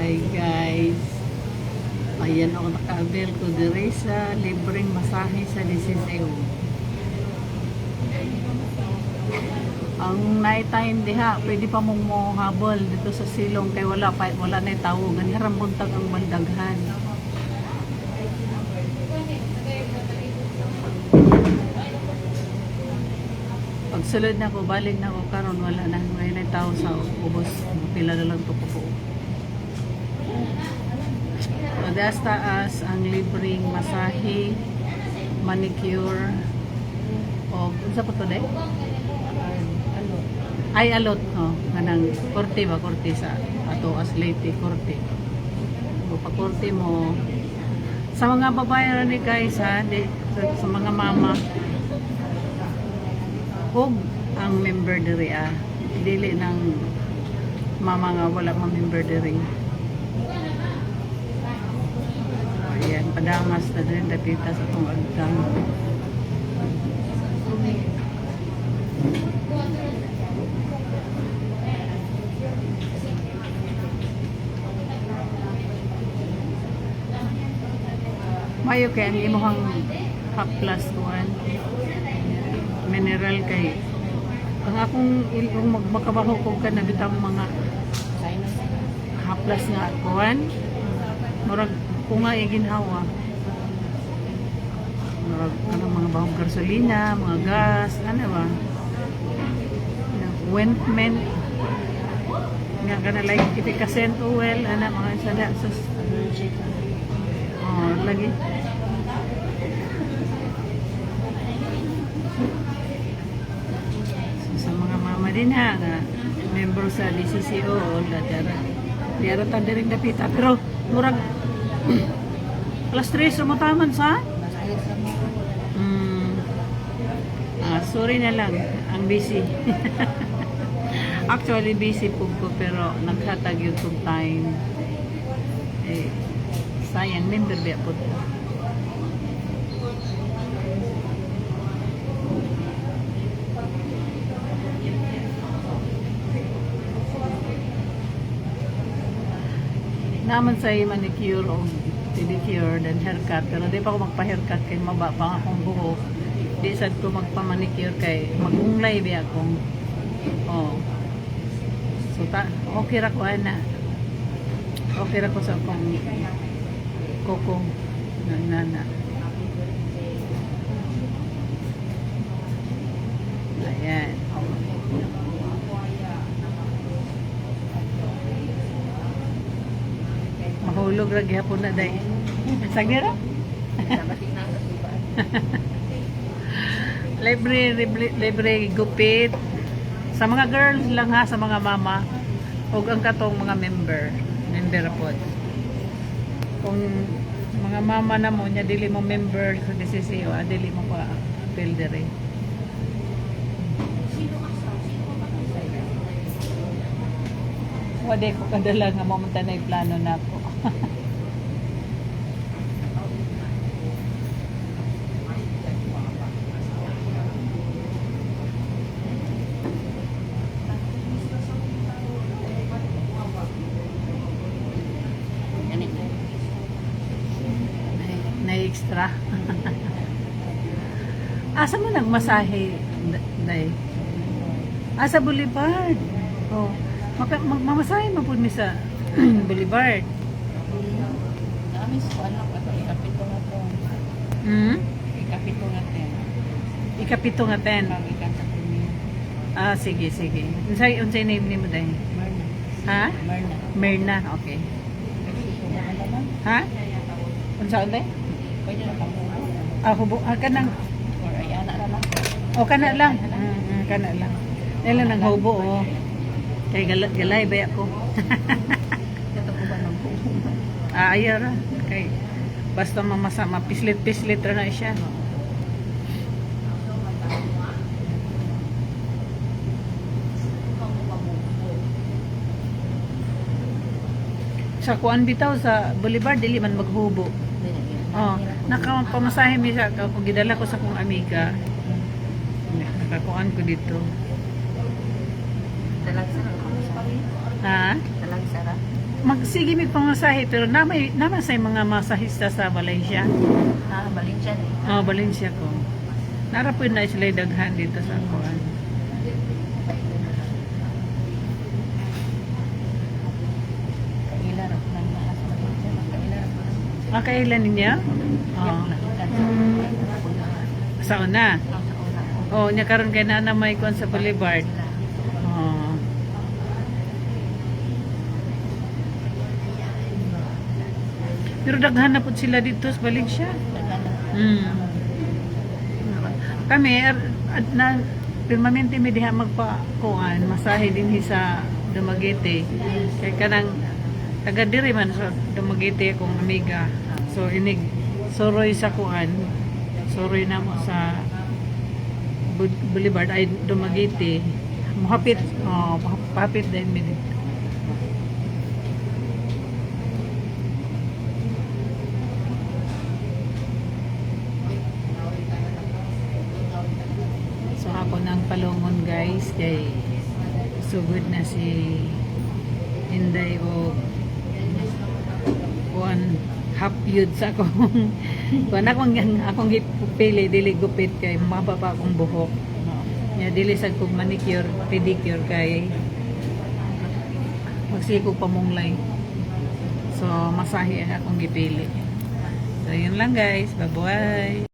Hi guys. Ayan ako naka-avail ko dire sa libreng masahe sa DCCO. Ang night time diha, pwede pa mong mohabol dito sa silong kay wala na tawo. Ganyan buntag ang bandaghan. Pagsulod na ko, balik na ko karon wala na. Ngayon ay tao sa ubos. Pila na lang to po. Madaas taas ang libreng masahe, manicure, o sa po to de? Ay alot, kanang korte ba, korte sa ato as lady, korte. Pakorte mo sa mga babae ni guys ha, sa mga mama. Kung ang member diri dili ng mama nga wala mang member diri. Ayan, padamas na din dapita sa itong agdang. Mayo kaya ang imuhang half plus kuhan mineral kay ang akong ilong magmakabaho ko ka na bitang mga half plus nga kuhan murag kung nga iginhawa anong mga bahong gasolina, mga gas, ano ba ointment nga ka na like efficacent oil, ano mga sada sus lagi so, sa mga mama din ha nga member sa DCCO diara tanda rin dapita pero murag alas 3 rumataman sa sorry na lang ang busy actually busy po ko pero naghatag yung time sayang member biya po naman sa manicure o pedicure dan haircut pero di pa ako magpa-haircut kay maba pa akong buhok di sad ko magpa-manicure kay magunglay biya akong so okay ra ko ana okay ra ko sa akong koko nana ayan mahulog ra gyapon na day sagira libre gupit sa mga girls lang ha, sa mga mama ug ang katong mga member pod kung mga mama na mo nya dili mo member sa DCCO dili mo pa appeal dire wade ko kadala nga mamunta na yung plano na po extra. Asa mo nagmasahe, day? Sa Boulevard. Mamasahe mo po mi sa Boulevard. Kami sa anak ko, ikapito nga po. Ikapito nga 10. Ikapito nga 10. Magikan sa premium. Sige. Unsay name ni mo, day? Merna. Ha? Merna, okay. Ha? Unsa day? Pwede na kamo. Hubo. Kanang. Or ay anak na lang. Kana lang. Kana lang. Nila nang hubo, Kay galay ba ako? Ito ko ba nang hubo? Ayaw ra. Kay basta mamasama, pislit ra na siya. Sa kuan bitaw sa Boulevard, dili man maghubo. Nakapamasahe mi siya kung gidala ko sa kong amiga. Nakakuan ko dito. Talagsa na ako sa Ha? Talagsa Sara. Magsige mi pamasahe pero naman sa mga masahista sa Malaysia. Valencia na. Oh, Valencia ko. Nara po na sila daghan dito sa kuan. Kaila ra ko nang lakas Valencia. Kaila ra ko. Kailan niya? Oh. Sa una. Oh, nya karon kay na may kuan sa Boulevard. Oh. Pero daghan na po sila dito sa Valencia. Kami na permanente mi diha magpakuan masahe dinhi sa Dumaguete. Kay kanang taga diri man sa Dumaguete akong amiga. So inig soroy sa kuan. Soroy na mo sa Boulevard ay Dumaguete. Muhapit, muhapit din mi dito. So ako ng palungon guys kay sugod na si Inday o kuan hapyud sa akong kuan akong pili dili gupit kay mababa akong buhok. Ya dili sad kog manicure, pedicure kay magsiko pamunglay. So masahe akong gipili. So yun lang guys, bye-bye.